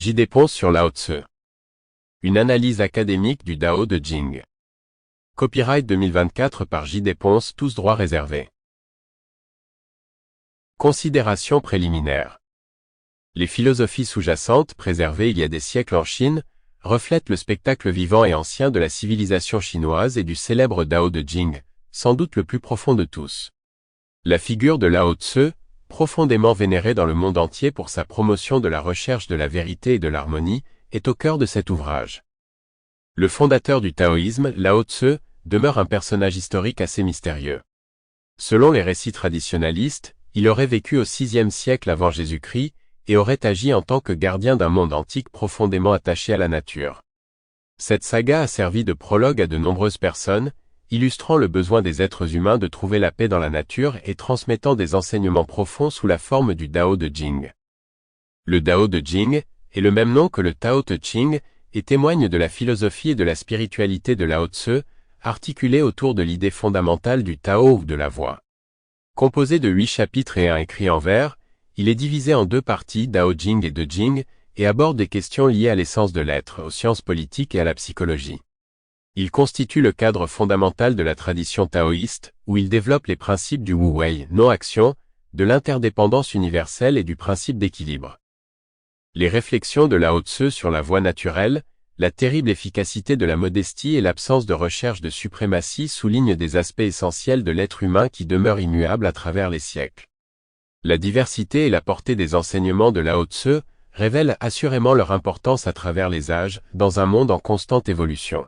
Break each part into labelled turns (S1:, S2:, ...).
S1: J.D. Ponce sur Lao Tse. Une analyse académique du Tao de Jing. Copyright 2024 par J.D. Ponce, tous droits réservés. Considérations préliminaires. Les philosophies sous-jacentes, préservées il y a des siècles en Chine, reflètent le spectacle vivant et ancien de la civilisation chinoise et du célèbre Tao de Jing, sans doute le plus profond de tous. La figure de Lao Tse, profondément vénéré dans le monde entier pour sa promotion de la recherche de la vérité et de l'harmonie, est au cœur de cet ouvrage. Le fondateur du taoïsme, Lao Tse, demeure un personnage historique assez mystérieux. Selon les récits traditionalistes, il aurait vécu au VIe siècle avant Jésus-Christ et aurait agi en tant que gardien d'un monde antique profondément attaché à la nature. Cette saga a servi de prologue à de nombreuses personnes, illustrant le besoin des êtres humains de trouver la paix dans la nature et transmettant des enseignements profonds sous la forme du Tao de Jing. Le Tao de Jing est le même nom que le Tao Te Ching et témoigne de la philosophie et de la spiritualité de Lao Tse, articulée autour de l'idée fondamentale du Tao ou de la voie. Composé de 8 chapitres et un écrit en vers, il est divisé en 2 parties, Tao Jing et De Jing, et aborde des questions liées à l'essence de l'être, aux sciences politiques et à la psychologie. Il constitue le cadre fondamental de la tradition taoïste, où il développe les principes du Wu Wei, non-action, de l'interdépendance universelle et du principe d'équilibre. Les réflexions de Lao Tse sur la voie naturelle, la terrible efficacité de la modestie et l'absence de recherche de suprématie soulignent des aspects essentiels de l'être humain qui demeurent immuables à travers les siècles. La diversité et la portée des enseignements de Lao Tse révèlent assurément leur importance à travers les âges, dans un monde en constante évolution.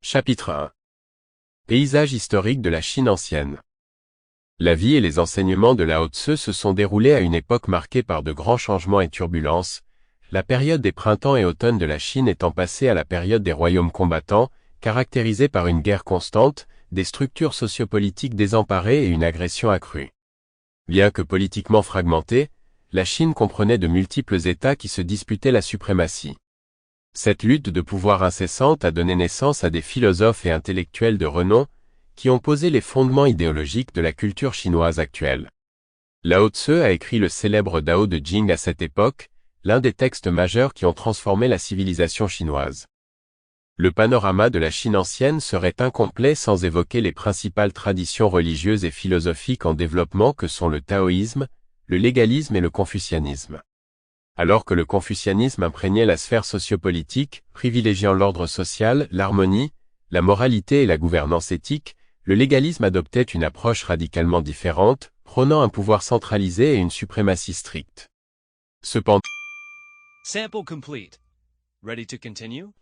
S1: Chapitre 1. Paysage historique de la Chine ancienne. La vie et les enseignements de Lao Tse se sont déroulés à une époque marquée par de grands changements et turbulences, la période des printemps et automnes de la Chine étant passée à la période des royaumes combattants, caractérisée par une guerre constante, des structures sociopolitiques désemparées et une agression accrue. Bien que politiquement fragmentée, la Chine comprenait de multiples États qui se disputaient la suprématie. Cette lutte de pouvoir incessante a donné naissance à des philosophes et intellectuels de renom, qui ont posé les fondements idéologiques de la culture chinoise actuelle. Lao Tse a écrit le célèbre Tao de Jing à cette époque, l'un des textes majeurs qui ont transformé la civilisation chinoise. Le panorama de la Chine ancienne serait incomplet sans évoquer les principales traditions religieuses et philosophiques en développement que sont le taoïsme, le légalisme et le confucianisme. Alors que le confucianisme imprégnait la sphère sociopolitique, privilégiant l'ordre social, l'harmonie, la moralité et la gouvernance éthique, le légalisme adoptait une approche radicalement différente, prônant un pouvoir centralisé et une suprématie stricte. Cependant,
S2: Sample complete. Ready to continue?